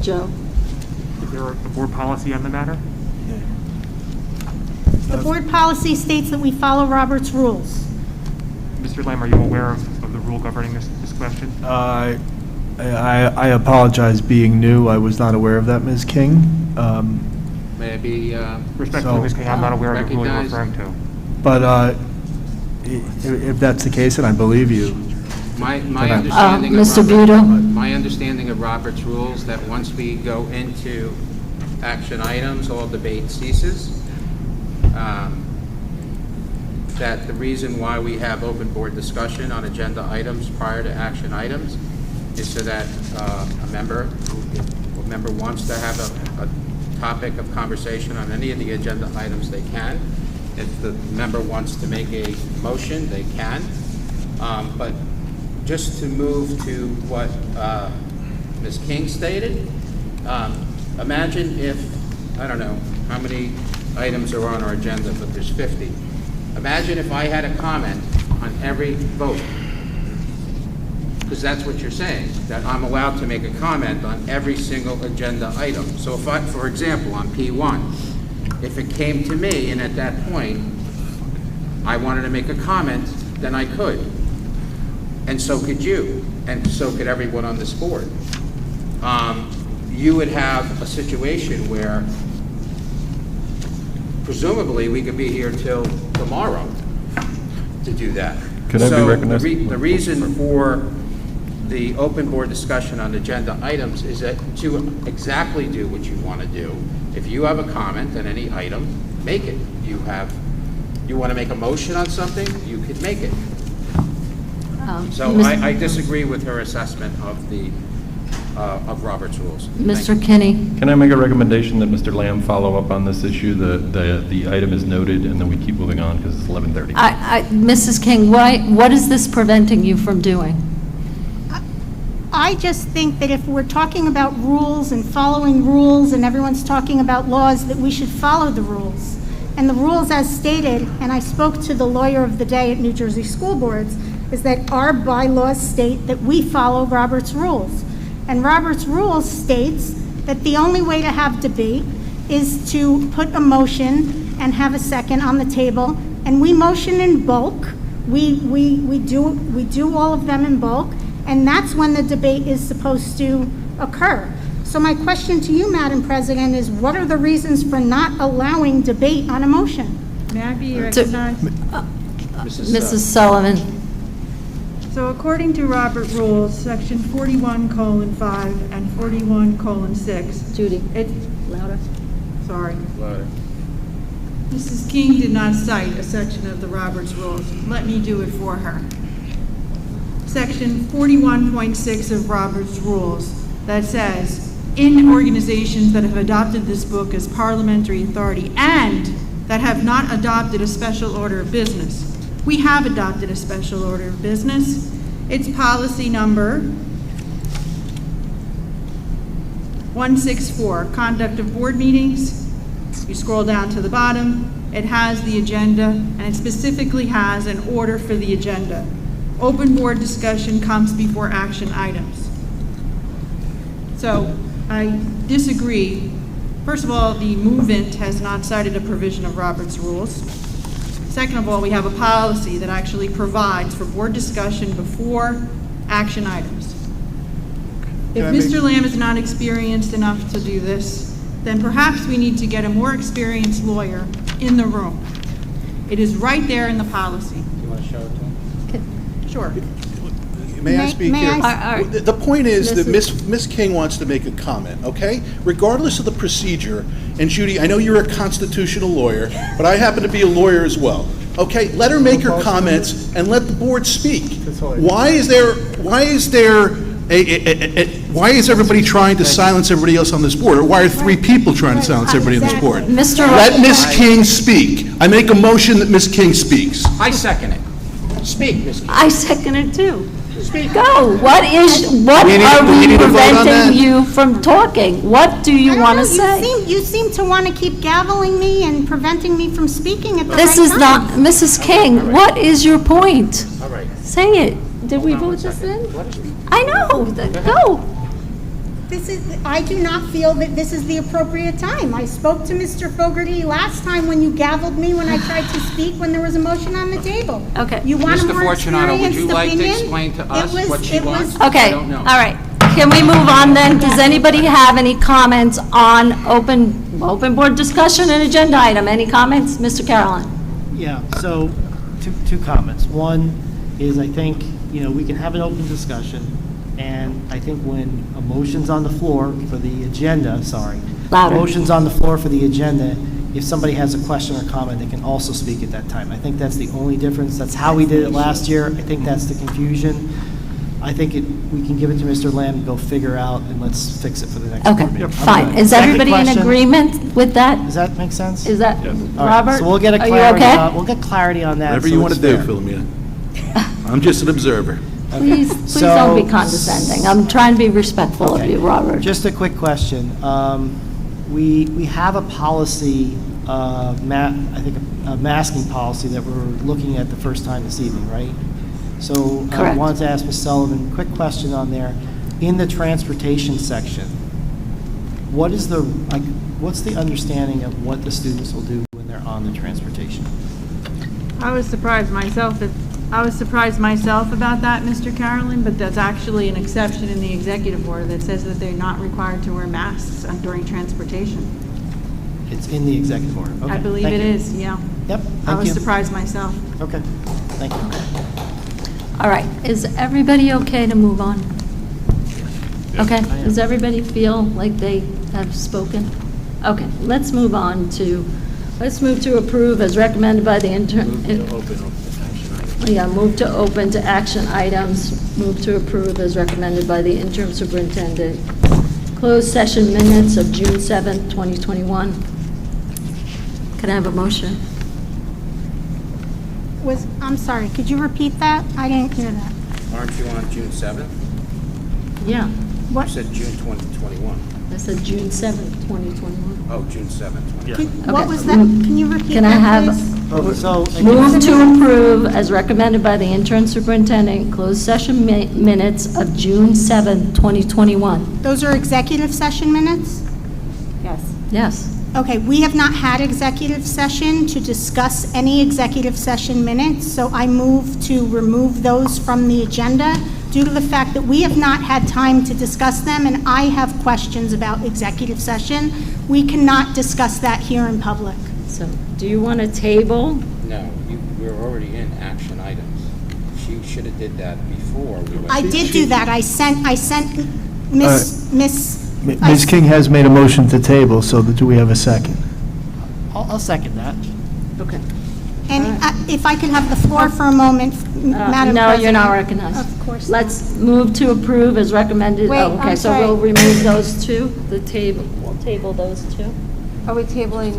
Joe. Is there a board policy on the matter? The board policy states that we follow Robert's rules. Mr. Lamb, are you aware of the rule governing this question? I apologize, being new, I was not aware of that, Ms. King. Maybe Respectfully, Ms. King, I'm not aware of the rule you're recognize- referring to. But if that's the case, and I believe you, my understanding of Mr. Robert- Buda? my understanding of Robert's rules, that once we go into action items, all debate ceases. That the reason why we have open board discussion on agenda items prior to action items is so that a member wants to have a topic of conversation on any of the agenda items, they can. If the member wants to make a motion, they can. But just to move to what Ms. King stated, imagine if, I don't know how many items are on our agenda, but there's 50. Imagine if I had a comment on every vote, because that's what you're saying, that I'm allowed to make a comment on every single agenda item. So if I, for example, on P1, if it came to me and at that point I wanted to make a comment, then I could. And so could you, and so could everyone on this board. You would have a situation where presumably we could be here till tomorrow to do that. Can I be recognized? The reason for the open board discussion on agenda items is that to exactly do what you want to do. If you have a comment on any item, make it. You want to make a motion on something, you could make it. So I disagree with her assessment of Robert's rules. Mr. Kinney? Can I make a recommendation that Mr. Lamb follow up on this issue? The item is noted, and then we keep moving on because it's 11:30. Mrs. King, what is this preventing you from doing? I just think that if we're talking about rules and following rules and everyone's talking about laws, that we should follow the rules. And the rules as stated, and I spoke to the lawyer of the day at New Jersey School Boards, is that our bylaws state that we follow Robert's rules. And Robert's rules states that the only way to have debate is to put a motion and have a second on the table. And we motion in bulk. We do all of them in bulk. And that's when the debate is supposed to occur. So my question to you, Madam President, is what are the reasons for not allowing debate on a motion? May I be recognized? Mrs. Sullivan? So according to Robert Rules, section 41:5 and 41:6. Judy? It, Louder. sorry. Mrs. King did not cite a section of the Roberts Rules. Let me do it for her. Section 41.6 of Robert's Rules that says, in organizations that have adopted this book as parliamentary authority and that have not adopted a special order of business. We have adopted a special order of business. It's policy number 164, conduct of board meetings. You scroll down to the bottom, it has the agenda, and it specifically has an order for the agenda. Open board discussion comes before action items. So I disagree. First of all, the movement has not cited a provision of Robert's Rules. Second of all, we have a policy that actually provides for board discussion before action items. If Mr. Lamb is not experienced enough to do this, then perhaps we need to get a more experienced lawyer in the room. It is right there in the policy. You want to show it to him? Sure. May I speak May here? I- The point is that Ms. King wants to make a comment, okay? Regardless of the procedure, and Judy, I know you're a constitutional lawyer, but I happen to be a lawyer as well. Okay, let her make her comments and let the board speak. Why is everybody trying to silence everybody else on this board? Or why are 3 people trying to silence everybody on this board? Mr. Let Ms. King speak. I make a motion that Ms. King speaks. I second it. Speak, Ms. King. I second it too. Go. What We need are to we vote on that? preventing you from talking? What do you want to say? You seem to want to keep gaveling me and preventing me from speaking at the right time. This is not, Mrs. King, what is your point? All right. Say it. Did we vote this in? I know. Go. This is, I do not feel that this is the appropriate time. I spoke to Mr. Fogarty last time when you gavelled me when I tried to speak when there was a motion on the table. Okay. You want a Mr. more Fortunato, would you experienced like to opinion? explain to It us was- what she it was- wants? Okay, I don't know. all right. Can we move on then? Does anybody have any comments on open board discussion and agenda item? Any comments? Mr. Caroline? Yeah, so, two comments. One is, I think, we can have an open discussion, and I think when a motion's on the floor for the agenda, Louder. motion's on the floor for the agenda, if somebody has a question or comment, they can also speak at that time. I think that's the only difference. That's how we did it last year. I think that's the confusion. I think we can give it to Mr. Lamb, go figure out, and let's fix it for the next Okay, board meeting. I'm fine. good. Is Second everybody in question. agreement with that? Does that make sense? Is that, All right, Robert? so we'll get a Are you clarity okay? on, we'll get clarity on that. Whatever so you want it's to do, fair. Philomena. I'm just an observer. Please don't be condescending. I'm trying to be respectful of Okay. you, Robert. Just a quick question. We have a policy, I think a masking policy that we're looking at the first time this evening, right? So I Correct. wanted to ask Ms. Sullivan, quick question on there. In the transportation section, what's the understanding of what the students will do when they're on the transportation? I was surprised myself about that, Mr. Carolyn, but that's actually an exception in the executive order that says that they're not required to wear masks during transportation. It's in the executive order. Okay, I believe thank it you. is, yeah. Yep, I thank was you. surprised myself. Okay, thank you. All right, is everybody okay to move on? Okay, does everybody feel like they have spoken? Okay, let's move to approve as recommended by the move to open to action items, move to approve as recommended by the interim superintendent. Closed session minutes of June 7th, 2021. Can I have a motion? I'm sorry, could you repeat that? I didn't hear that. Aren't you on June 7th? Yeah, You What? said June 2021. I said June 7th, 2021. Oh, June 7th. What Okay. was that? Can you repeat Can I that, have, please? So, move to approve as recommended by the interim superintendent, closed session minutes of June 7th, 2021. Those are executive session minutes? Yes. Okay, we have not had executive session to discuss any executive session minutes, so I move to remove those from the agenda due to the fact that we have not had time to discuss them, and I have questions about executive session. We cannot discuss that here in public. So, do you want to table? No, we're already in action items. She should have did that before we went. I did do that. I sent Miss. Ms. King has made a motion to table, so do we have a second? I'll second that. Okay. And if I could have the floor for a moment, Madam No, President. you're not recognized. Of course not. Let's move to approve as recommended. Wait, Oh, okay, I'm so sorry. we'll remove those two, we'll table those two. Are we tabling?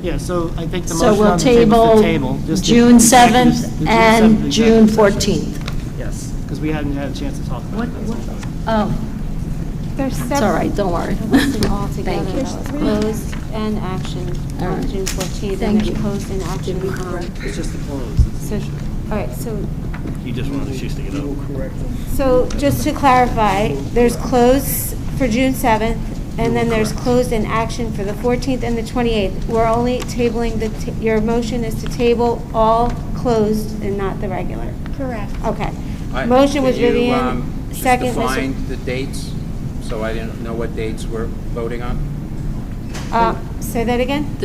Yeah, so I think the So motion we'll on the table is table to table. just the June executive- 7th the and 7th June executive session. 14th. Yes, because we hadn't had a chance to talk about it. Oh, There's it's separate. all right, don't worry. All together, Thank you. though. It's closed and action All on right. June 14th, Thank and there's you. closed and action on. It's just the close. So, all right, so, You just wanted to shoot it up. so just to clarify, there's closed for June 7th, and then there's closed in action for the 14th and the 28th. We're only tabling your motion is to table all closed and not the regular. Correct. Okay. Motion was Vivian, second, Just Mr. define the dates, so I didn't know what dates we're voting on. Say that again?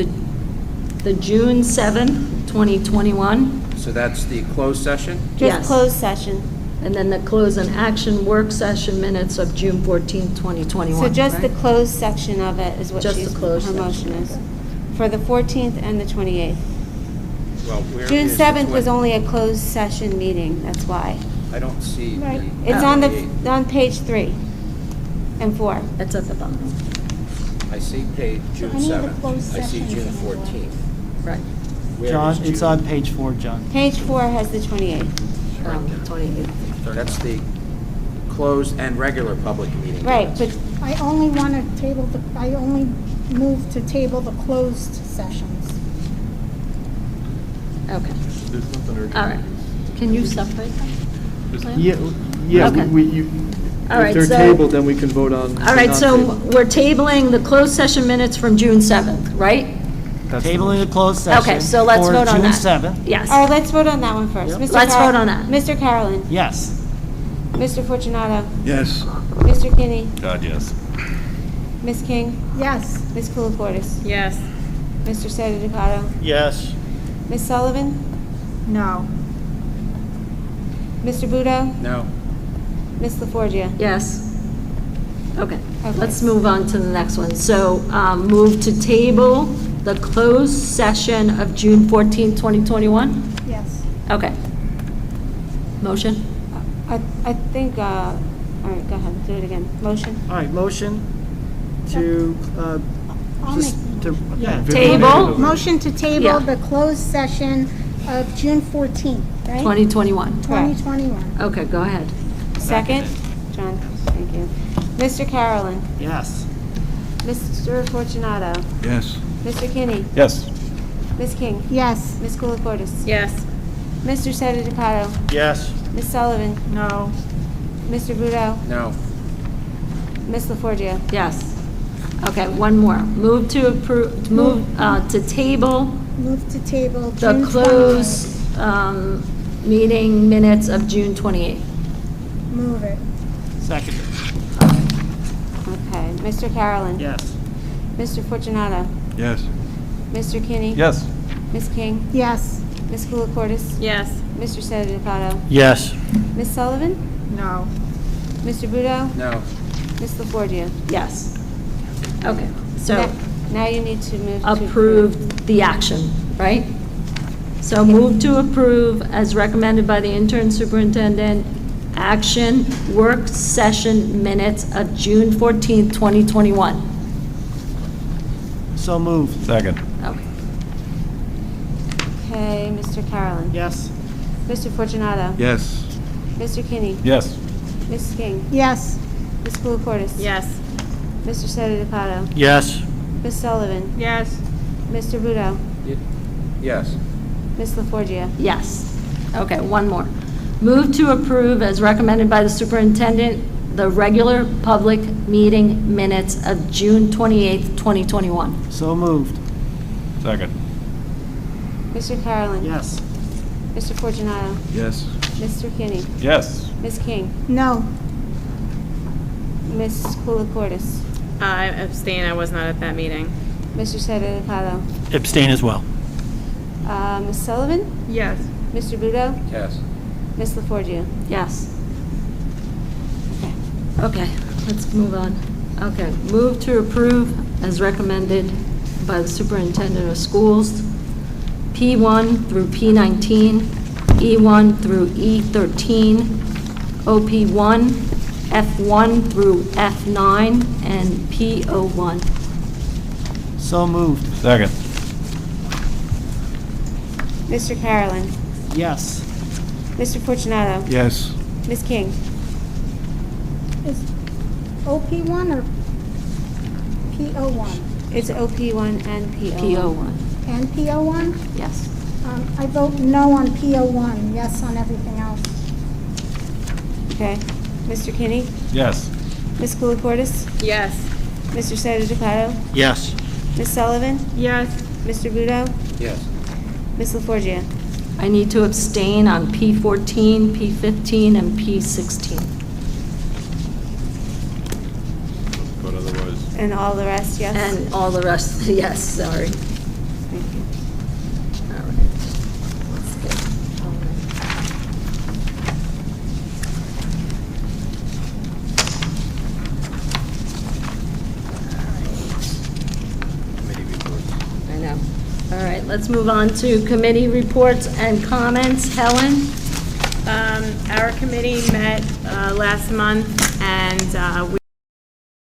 The June 7th, 2021, So that's the closed session? Yes. Just closed session. and then the close and action work session minutes of June 14th, 2021. So just the right? closed section of it is what Just she's, the closed her motion section, is. For the 14th and the 28th. Well, where June is the 7th was 20? only a closed session meeting, that's why. I don't see the. Right. It's on page 3 and 4. It's at the bottom, I see page June any of the 7th. closed I see sessions June in the 14th. right, Where John, is it's June? on page 4, John. Page 4 has the 28th. 28th. That's the closed and regular public meeting. Right, minutes. but I only want to table I only move to table the closed sessions. Okay. All right. Can you separate them? Lynn? Yeah, Okay. All right, If so. they're tabled, then we can vote on. All right, so non-table. we're tabling the closed session minutes from June 7th, right? That's the Tabling the motion. closed session. Okay, so let's vote on that. For June 7th. Yes. All right, let's vote on that one first. Yep. Mr. Let's vote on that. Mr. Carolyn, Yes. Mr. Fortunato, Yes. Mr. Kinney, God, yes. Ms. King, Yes. Ms. Kouliportis, Yes. Mr. Sededicato, Yes. Ms. Sullivan, No. Mr. Budo, No. Ms. LaForgia. Yes. Okay, Okay. let's move on to the next one. So, move to table the closed session of June 14th, 2021? Yes. Okay. Motion? I think, all right, go ahead, do it again. Motion? All right, motion to, I'll just make- to. Yeah. Table? Motion to Yeah. table the closed session of June 14th, right? 2021. 2021. Okay, go ahead. Second? John, thank you. Mr. Carolyn, Yes. Mr. Fortunato, Yes. Mr. Kinney, Yes. Ms. King, Yes. Ms. Kouliportis, Yes. Mr. Sededicato, Yes. Ms. Sullivan, No. Mr. Budo, No. Ms. LaForgia. Yes. Okay, one more. Move to approve, to table Move to table the June 28th. closed meeting minutes of June 28th. Move it. Second. Okay, Mr. Carolyn. Yes. Mr. Fortunato, Yes. Mr. Kinney. Yes. Ms. King, Yes. Ms. Kouliportis, Yes. Mr. Sededicato, Yes. Ms. Sullivan, No. Mr. Budo, No. Ms. LaForgia. Yes. Okay, so Now you need to move to approve the action, right? So move to approve as recommended by the intern superintendent, action work session minutes of June 14th, 2021. So moved. Second. Okay. Okay, Mr. Carolyn. Yes. Mr. Fortunato. Yes. Mr. Kinney. Yes. Ms. King. Yes. Ms. Kouliportis. Yes. Mr. Sededicato. Yes. Ms. Sullivan. Yes. Mr. Budo. Yes. Ms. LaForgia. Yes. Okay, one more. Move to approve as recommended by the superintendent, the regular public meeting minutes of June 28th, 2021. So moved. Second. Mr. Carolyn. Yes. Mr. Fortunato. Yes. Mr. Kinney. Yes. Ms. King. No. Ms. Kouliportis. I abstain, I was not at that meeting. Mr. Sededicato. Abstain as well. Ms. Sullivan. Yes. Mr. Budo. Yes. Ms. LaForgia. Yes. Okay, let's move on. Okay, move to approve as recommended by the superintendent of schools, P1 through P19, E1 through E13, OP1, F1 through F9, and PO1. So moved. Second. Mr. Carolyn. Yes. Mr. Fortunato. Yes. Ms. King. Is OP1 or PO1? It's OP1 and PO1. PO1, And PO1? yes. I vote no on PO1, yes on everything else. Okay. Mr. Kinney. Yes. Ms. Kouliportis. Yes. Mr. Sededicato. Yes. Ms. Sullivan. Yes. Mr. Budo. Yes. Ms. LaForgia. I need to abstain on P14, P15, and P16. But otherwise. And all the rest, yes? And all the rest, yes, sorry. Thank you. All right. Let's get, I know. All right, let's move on to committee reports and comments. Helen? Our committee met last month, and we